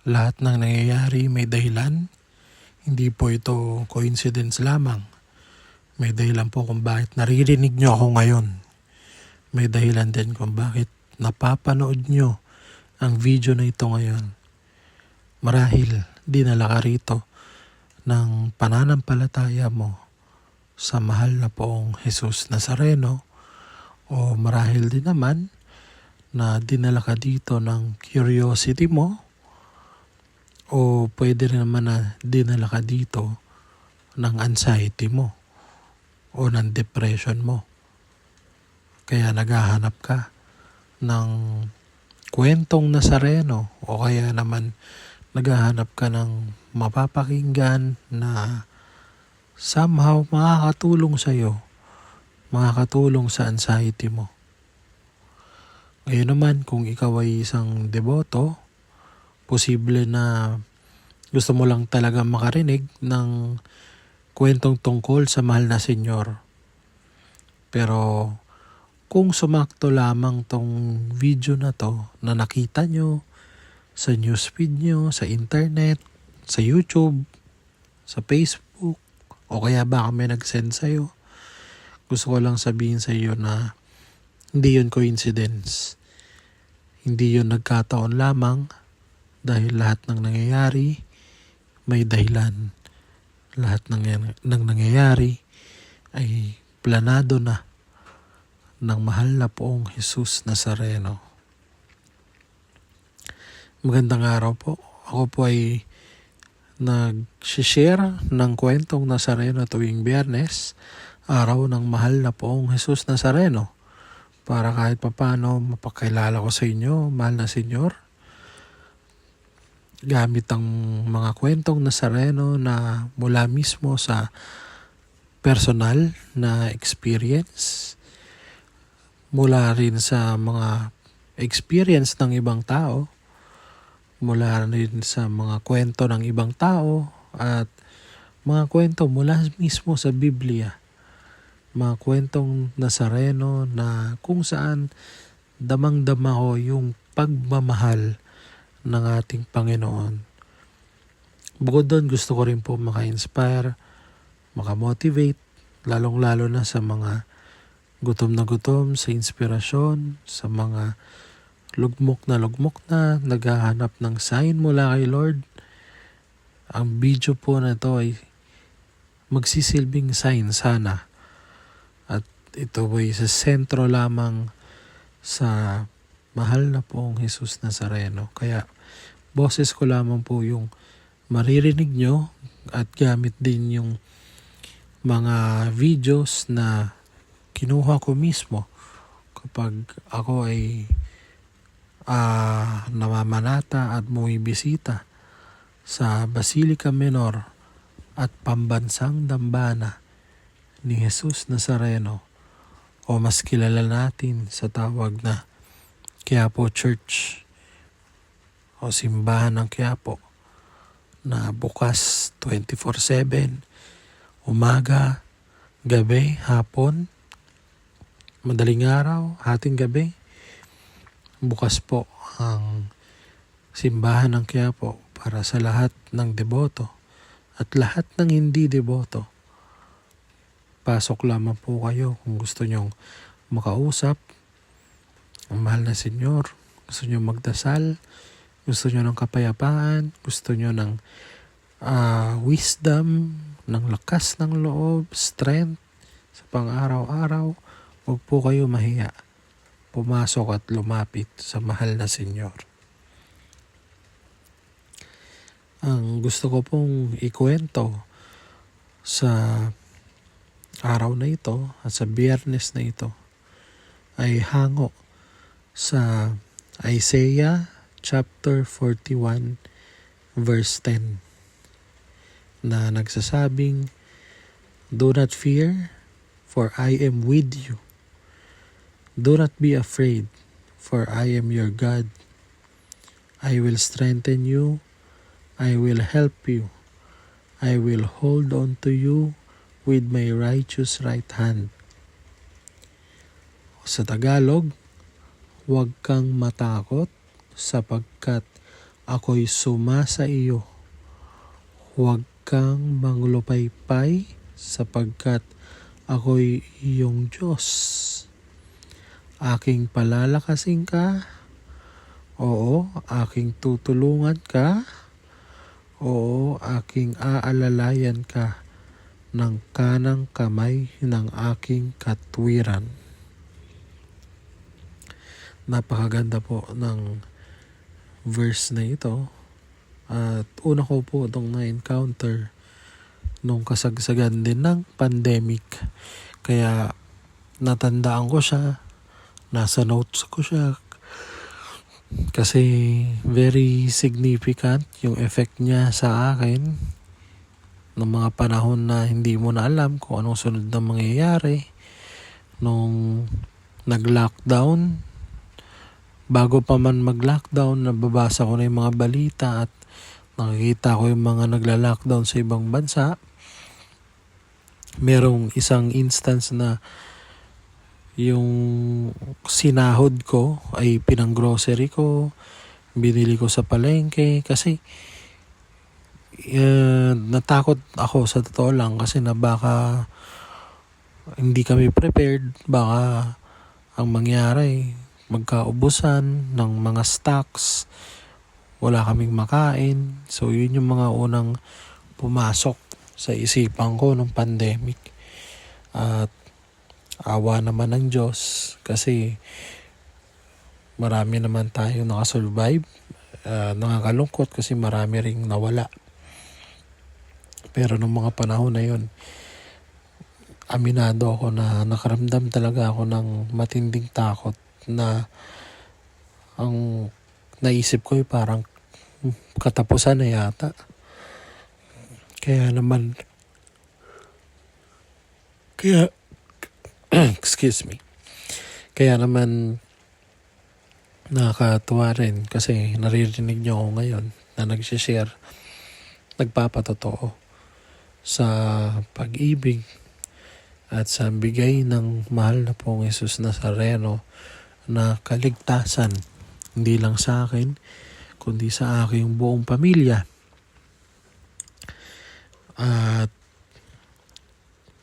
Lahat ng nangyayari may dahilan. Hindi po ito coincidence lamang. May dahilan po kung bakit naririnig nyo ako ngayon. May dahilan din kung bakit napapanood nyo ang video na ito ngayon. Marahil dinala ka rito ng pananampalataya mo sa mahal na poong Jesus Nazareno, o marahil din naman na dinala ka dito ng curiosity mo, o pwede rin naman na dinala ka dito ng anxiety mo o ng depression mo. Kaya naghahanap ka ng kwentong Nazareno, o kaya naman naghahanap ka ng mapapakinggan na somehow makakatulong sa iyo, makakatulong sa anxiety mo. Ngayon naman, kung ikaw ay isang deboto, posible na gusto mo lang talaga makarinig ng kwentong tungkol sa mahal na Senyor. Pero kung sumakto lamang tong video na to na nakita nyo sa newsfeed nyo, sa internet, sa YouTube, sa Facebook, o kaya baka may nag-send sa'yo, gusto ko lang sabihin sa iyo na hindi yun coincidence. Hindi yun nagkataon lamang, dahil lahat ng nangyayari may dahilan. Lahat ng nangyayari ay planado na ng mahal na poong Jesus Nazareno. Magandang araw po. Ako po ay nag-share ng kwentong Nazareno tuwing Biyernes, araw ng mahal na poong Jesus Nazareno, para kahit papano mapakilala ko sa inyo, mahal na Senyor, gamit ang mga kwentong Nazareno na mula mismo sa personal na experience, mula rin sa mga experience ng ibang tao, mula rin sa mga kwento ng ibang tao, at mga kwento mula mismo sa Biblia. Mga kwentong Nazareno na kung saan damang-dama ko yung pagmamahal ng ating Panginoon. Bukod doon, gusto ko rin po maka-inspire, maka-motivate, lalong-lalo na sa mga gutom na gutom sa inspirasyon, sa mga lugmok na naghahanap ng sign mula kay Lord. Ang video po na to ay magsisilbing sign sana. At ito ay sa sentro lamang sa mahal na poong Jesus Nazareno. Kaya boses ko lamang po yung maririnig nyo, at gamit din yung mga videos na kinuha ko mismo kapag ako ay namamanata at bumibisita sa Basilica Menor at Pambansang Dambana ni Jesus Nazareno, o mas kilala natin sa tawag na Quiapo Church o Simbahan ng Quiapo, na bukas 24/7, umaga, gabi, hapon, madaling araw, hating gabi. Bukas po ang Simbahan ng Quiapo para sa lahat ng deboto at lahat ng hindi deboto. Pasok lamang po kayo kung gusto nyong makausap ang mahal na Senyor, gusto nyo magdasal, gusto nyo ng kapayapaan, gusto nyo ng wisdom, ng lakas ng loob, strength sa pang-araw-araw, huwag po kayo mahiya. Pumasok at lumapit sa mahal na Senyor. Ang gusto ko pong ikwento sa araw na ito at sa Biyernes na ito ay hango sa Isaiah chapter 41 verse 10 na nagsasabing, "Do not fear, for I am with you. Do not be afraid, for I am your God. I will strengthen you. I will help you. I will hold on to you with my righteous right hand." Sa Tagalog, huwag kang matakot sapagkat ako'y sumasa iyo. Huwag kang manglupaypay sapagkat ako'y iyong Diyos. Aking palalakasin ka, oo, aking tutulungan ka, oo, aking aalalayan ka ng kanang kamay ng aking katwiran. Napakaganda po ng verse na ito. At una ko po itong na-encounter nung kasagsagan din ng pandemic. Kaya natandaan ko siya, nasa notes ko siya. Kasi very significant yung effect niya sa akin ng mga panahon na hindi mo na alam kung anong sunod na mangyayari. Nung nag-lockdown, bago pa man mag-lockdown, nababasa ko na yung mga balita at nakikita ko yung mga nagla-lockdown sa ibang bansa. Merong isang instance na yung sinahod ko ay pinang-grocery ko, binili ko sa palengke kasi natakot ako sa totoo lang kasi na baka hindi kami prepared, baka ang mangyari magkaubusan ng mga stocks, wala kaming makain. So yun yung mga unang pumasok sa isipan ko nung pandemic. At awa naman ng Diyos kasi marami naman tayo nakasurvive. Nakakalungkot kasi marami ring nawala. Pero nung mga panahon na yun, aminado ako na nakaramdam talaga ako ng matinding takot na ang naisip ko ay parang katapusan na yata. Kaya excuse me. Kaya naman nakakatuwa rin kasi naririnig niyo ako ngayon na nagsishare, nagpapatotoo sa pag-ibig at sa bigay ng mahal na pong Jesus Nazareno na kaligtasan, hindi lang sa akin, kundi sa aking buong pamilya. At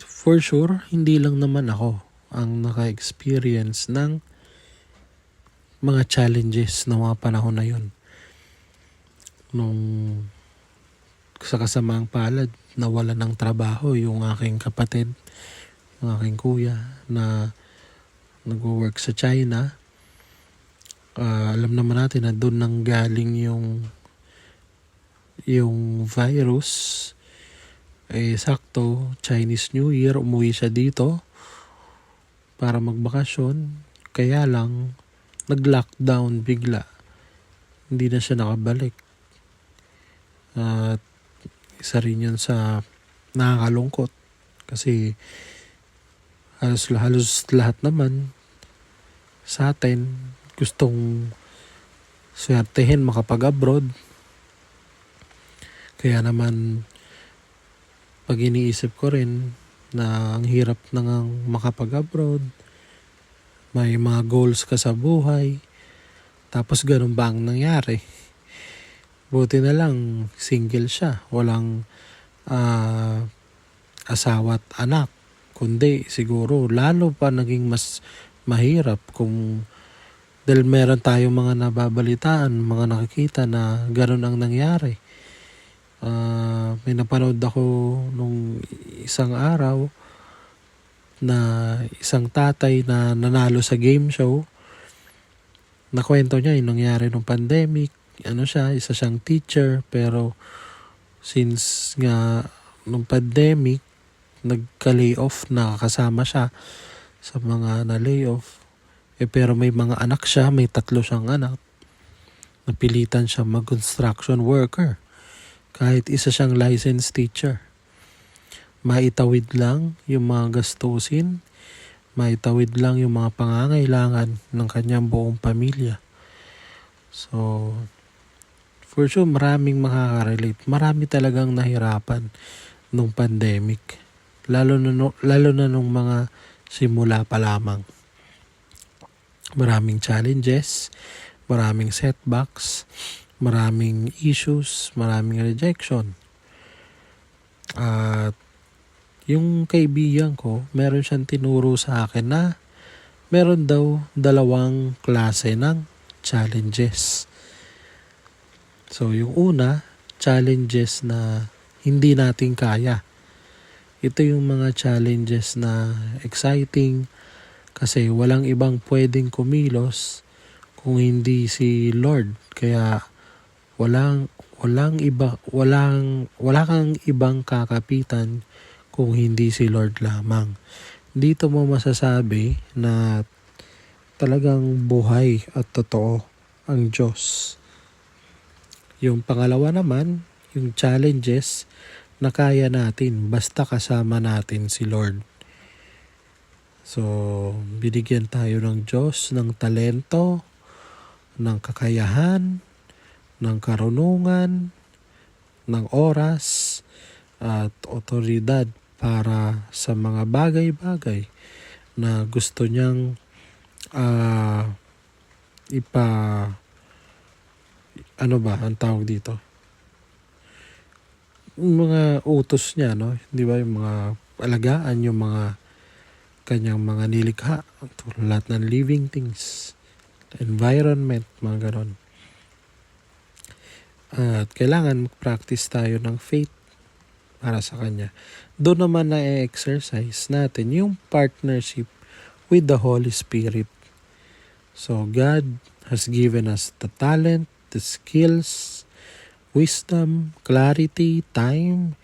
for sure, hindi lang naman ako ang naka-experience ng mga challenges ng mga panahon na yun. Nung sa kasamaang palad, nawala ng trabaho yung aking kapatid, yung aking kuya na nag-work sa China. Alam naman natin na doon nang galing yung virus. Sakto, Chinese New Year, umuwi siya dito para magbakasyon. Kaya lang, nag-lockdown bigla. Hindi na siya nakabalik. At isa rin yun sa nakakalungkot. Kasi halos lahat naman sa atin gustong swertehin makapag-abroad. Kaya naman pag iniisip ko rin na ang hirap nang makapag-abroad, may mga goals ka sa buhay, tapos ganun ba ang nangyari? Buti na lang single siya, walang asawa at anak. Kundi siguro lalo pa naging mas mahirap kung dahil meron tayong mga nababalitaan, mga nakikita na ganun ang nangyari. May napanood ako nung isang araw na isang tatay na nanalo sa game show. Nakwento niya yung nangyari nung pandemic. Isa siyang teacher, pero since nga nung pandemic, nagka-layoff, nakakasama siya sa mga na-layoff. Pero may mga anak siya, may 3 siyang anak. Napilitan siya mag-construction worker. Kahit isa siyang licensed teacher. Maitawid lang yung mga gastusin, maitawid lang yung mga pangangailangan ng kanyang buong pamilya. So, for sure, maraming makaka-relate. Marami talagang nahirapan nung pandemic. Lalo na nung mga simula pa lamang. Maraming challenges, maraming setbacks, maraming issues, maraming rejection. At yung kaibigan ko, meron siyang tinuro sa akin na meron daw 2 klase ng challenges. So yung una, challenges na hindi natin kaya. Ito yung mga challenges na exciting kasi walang ibang pwedeng kumilos kung hindi si Lord. Kaya wala kang ibang kakapitan kung hindi si Lord lamang. Dito mo masasabi na talagang buhay at totoo ang Diyos. Yung pangalawa naman, yung challenges na kaya natin basta kasama natin si Lord. So, binigyan tayo ng Diyos ng talento, ng kakayahan, ng karunungan, ng oras, at otoridad para sa mga bagay-bagay na gusto niyang ang tawag dito? Yung mga utos niya, no? Di ba? Yung mga alagaan, yung mga kanyang mga nilikha, lahat ng living things, environment, mga ganon. At kailangan mag-practice tayo ng faith para sa Kanya. Doon naman na-exercise natin yung partnership with the Holy Spirit. So God has given us the talent, the skills, wisdom, clarity, time,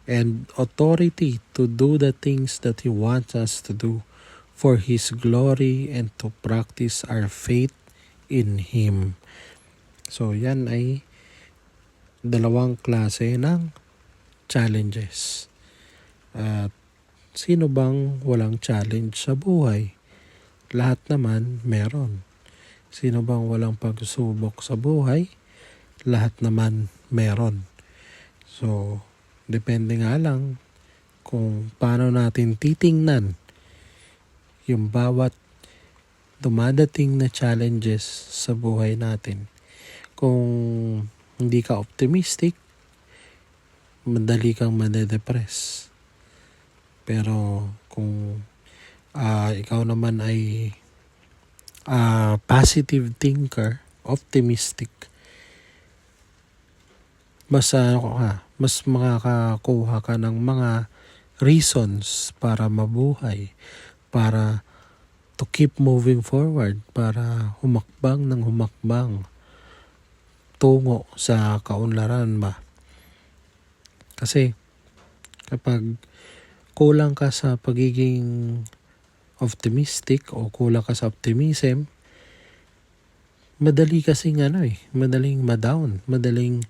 and authority to do the things that He wants us to do for His glory and to practice our faith in Him. So yan ay 2 klase ng challenges. At sino bang walang challenge sa buhay? Lahat naman meron. Sino bang walang pagsubok sa buhay? Lahat naman meron. So, depende nga lang kung paano natin titingnan yung bawat dumadating na challenges sa buhay natin. Kung hindi ka optimistic, madali kang madedepress. Pero kung ikaw naman ay positive thinker, optimistic, mas makakakuha ka ng mga reasons para mabuhay, para to keep moving forward, para humakbang ng humakbang tungo sa kaunlaran ba. Kasi kapag kulang ka sa pagiging optimistic o kulang ka sa optimism, madali kasing madaling ma-down, madaling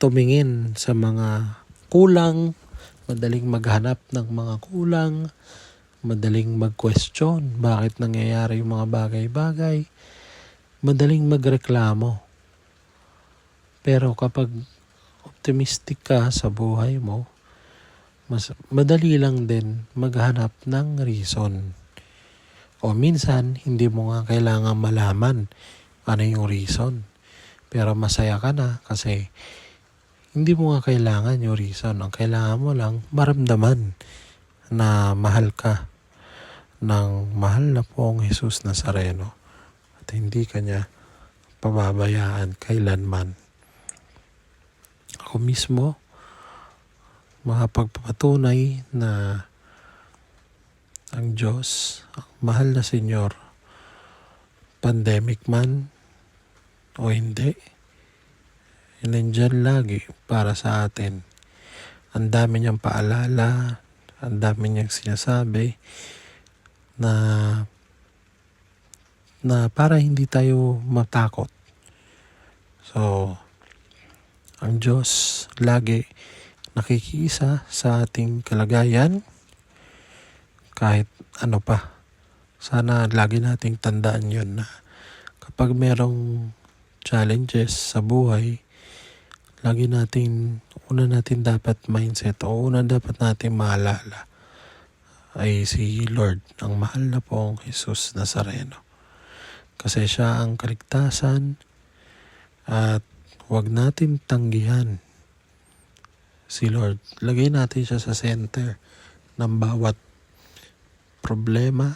tumingin sa mga kulang, madaling maghanap ng mga kulang, madaling mag-question bakit nangyayari yung mga bagay-bagay, madaling magreklamo. Pero kapag optimistic ka sa buhay mo, mas madali lang din maghanap ng reason. O minsan, hindi mo nga kailangan malaman ano yung reason. Pero masaya ka na kasi hindi mo nga kailangan yung reason. Ang kailangan mo lang maramdaman na mahal ka ng mahal na pong Jesus Nazareno at hindi ka niya pababayaan kailanman. Ako mismo makapagpapatunay na ang Diyos, ang mahal na Senyor, pandemic man o hindi, nandyan lagi para sa atin. Ang dami niyang paalala, ang dami niyang sinasabi na para hindi tayo matakot. So, ang Diyos lagi nakikiisa sa ating kalagayan kahit ano pa. Sana lagi nating tandaan yun na kapag merong challenges sa buhay, una natin dapat mindset o una dapat natin maalala ay si Lord, ang mahal na pong Jesus Nazareno. Kasi siya ang kaligtasan at Huwag natin tanggihan si Lord. Lagay natin siya sa center ng bawat problema,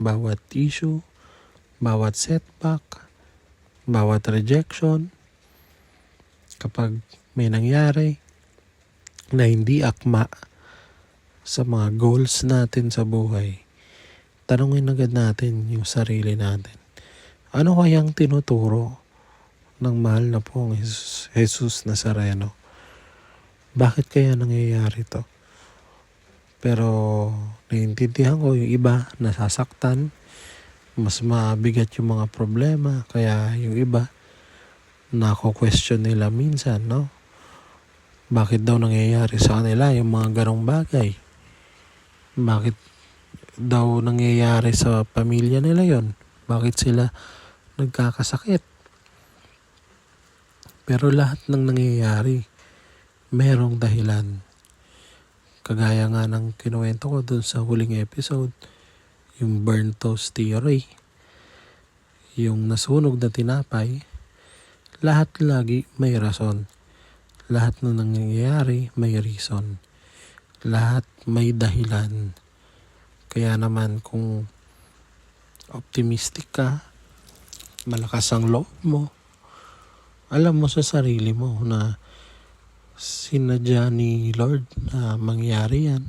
bawat issue, bawat setback, bawat rejection. Kapag may nangyari na hindi akma sa mga goals natin sa buhay, tanungin agad natin yung sarili natin. Ano kayang tinuturo ng mahal na pong Jesus Nazareno? Bakit kaya nangyayari to? Pero naiintindihan ko yung iba nasasaktan, mas mabigat yung mga problema, kaya yung iba nako-question nila minsan, no? Bakit daw nangyayari sa kanila yung mga ganong bagay? Bakit daw nangyayari sa pamilya nila yon? Bakit sila nagkakasakit? Pero lahat ng nangyayari, merong dahilan. Kagaya nga ng kinuwento ko dun sa huling episode, yung burnt toast theory, yung nasunog na tinapay, lahat lagi may rason. Lahat ng nangyayari may reason. Lahat may dahilan. Kaya naman kung optimistic ka, malakas ang loob mo, alam mo sa sarili mo na sinadya ni Lord na mangyari yan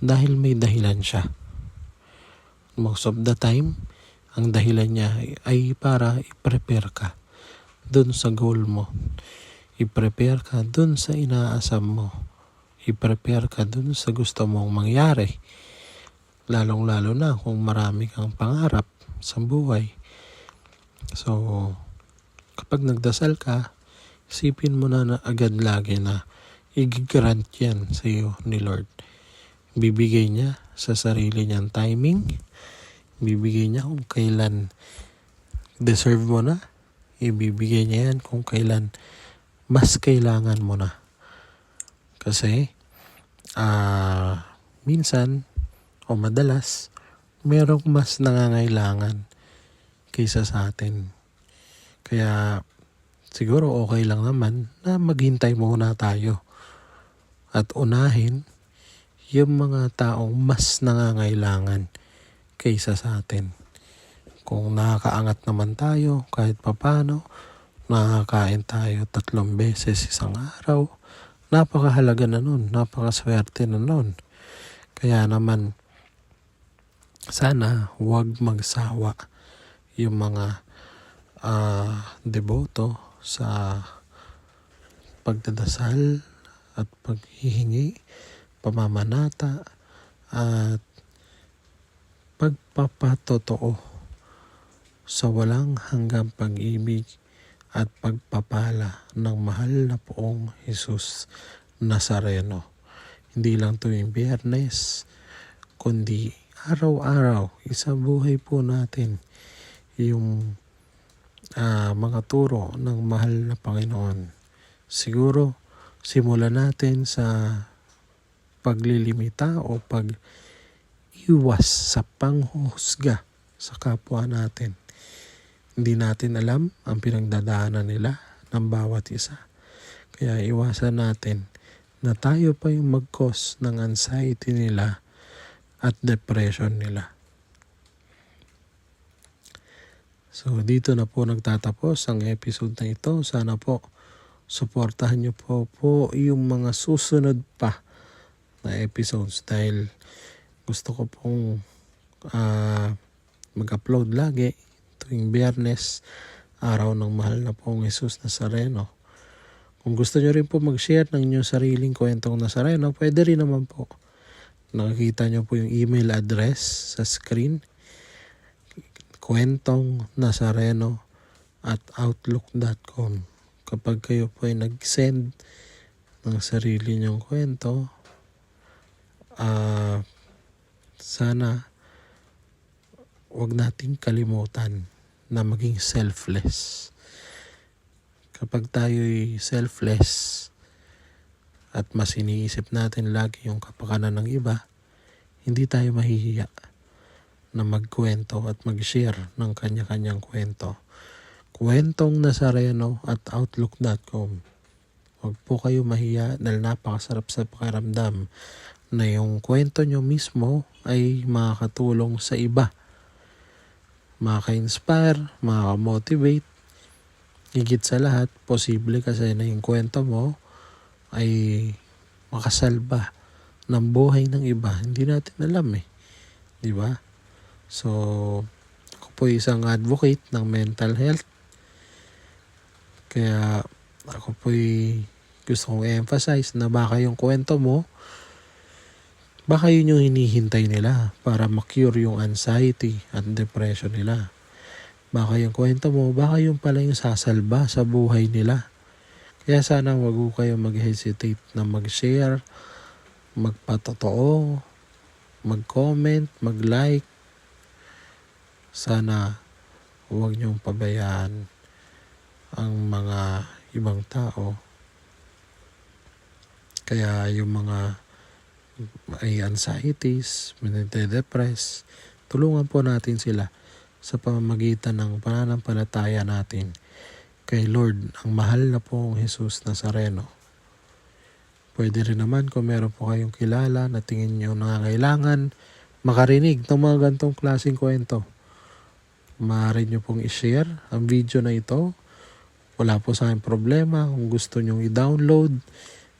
dahil may dahilan siya. Most of the time, ang dahilan niya ay para i-prepare ka dun sa goal mo. I-prepare ka dun sa inaasam mo. I-prepare ka dun sa gusto mong mangyari. Lalong-lalo na kung marami kang pangarap sa buhay. So, kapag nagdasal ka, isipin mo na agad lagi na i-grant yan sa iyo ni Lord. Bibigay niya sa sarili niyang timing. Bibigay niya kung kailan deserve mo na. Ibibigay niya yan kung kailan mas kailangan mo na. Kasi, minsan o madalas, merong mas nangangailangan kaysa sa atin. Kaya, siguro okay lang naman na maghintay muna tayo at unahin yung mga taong mas nangangailangan kaysa sa atin. Kung nakakaangat naman tayo kahit papano, nakakain tayo 3 beses isang araw, napakahalaga na nun, napakaswerte na nun. Kaya naman, sana huwag magsawa yung mga deboto sa pagdadasal at paghihingi, pamamanata at pagpapatotoo sa walang hanggang pag-ibig at pagpapala ng mahal na poong Jesus Nazareno. Hindi lang tuwing Biyernes, kundi araw-araw, isang buhay po natin yung mga turo ng mahal na Panginoon. Siguro, simulan natin sa paglilimita o pag-iwas sa panghuhusga sa kapwa natin. Hindi natin alam ang pinagdadaanan nila ng bawat isa. Kaya iwasan natin na tayo pa yung mag-cause ng anxiety nila at depression nila. So dito na po nagtatapos ang episode na ito. Sana po suportahan niyo po yung mga susunod pa na episodes dahil gusto ko pong mag-upload lagi tuwing Biyernes, araw ng mahal na pong Jesus Nazareno. Kung gusto nyo rin po mag-share ng inyong sariling kwentong Nazareno, pwede rin naman po. Nakikita nyo po yung email address sa screen, kwentongNazareno@outlook.com. Kapag kayo po ay nag-send ng sarili nyong kwento, sana huwag nating kalimutan na maging selfless. Kapag tayo'y selfless at mas iniisip natin lagi yung kapakanan ng iba, hindi tayo mahihiya na magkwento at mag-share ng kanya-kanyang kwento. Kwentong Nazareno at Outlook.com. Huwag po kayo mahiya dahil napakasarap sa pakiramdam na yung kwento nyo mismo ay makakatulong sa iba. Makaka-inspire, makaka-motivate. Higit sa lahat, posible kasi na yung kwento mo ay makasalba ng buhay ng iba. Hindi natin alam di ba? So, ako po isang advocate ng mental health. Kaya ako po gusto kong emphasize na baka yung kwento mo, baka yun yung hinihintay nila para ma-cure yung anxiety at depression nila. Baka yung kwento mo, baka yung pala yung sasalba sa buhay nila. Kaya sana wag ko kayo mag-hesitate na mag-share, magpatotoo, mag-comment, mag-like. Sana huwag niyong pabayaan ang mga ibang tao. Kaya yung mga may anxieties, depress, tulungan po natin sila sa pamamagitan ng pananampalataya natin kay Lord, ang mahal na pong Jesus Nazareno. Pwede rin naman kung meron po kayong kilala na tingin nyo nangangailangan makarinig ng mga gantong klaseng kwento. Maaari nyo pong i-share ang video na ito. Wala po sa akin problema kung gusto nyong i-download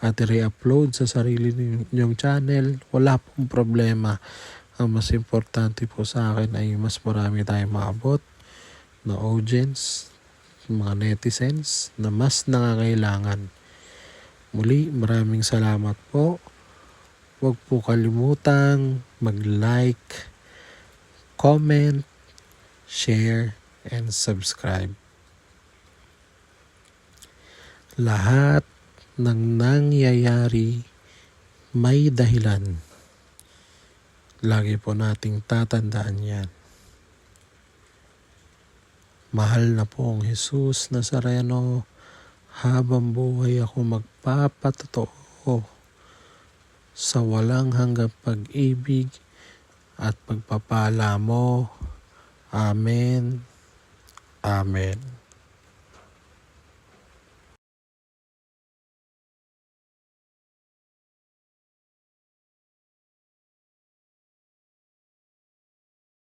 at i-re-upload sa sarili ninyong channel. Wala pong problema. Ang mas importante po sa akin ay mas marami tayong maabot na audience, mga netizens na mas nangangailangan. Muli, maraming salamat po. Huwag po kalimutang mag-like, comment, share, and subscribe. Lahat ng nangyayari may dahilan. Lagi po nating tatandaan yan. Mahal na po ang Jesus Nazareno, habang buhay ako magpapatotoo sa walang hanggang pag-ibig at pagpapala mo. Amen. Amen.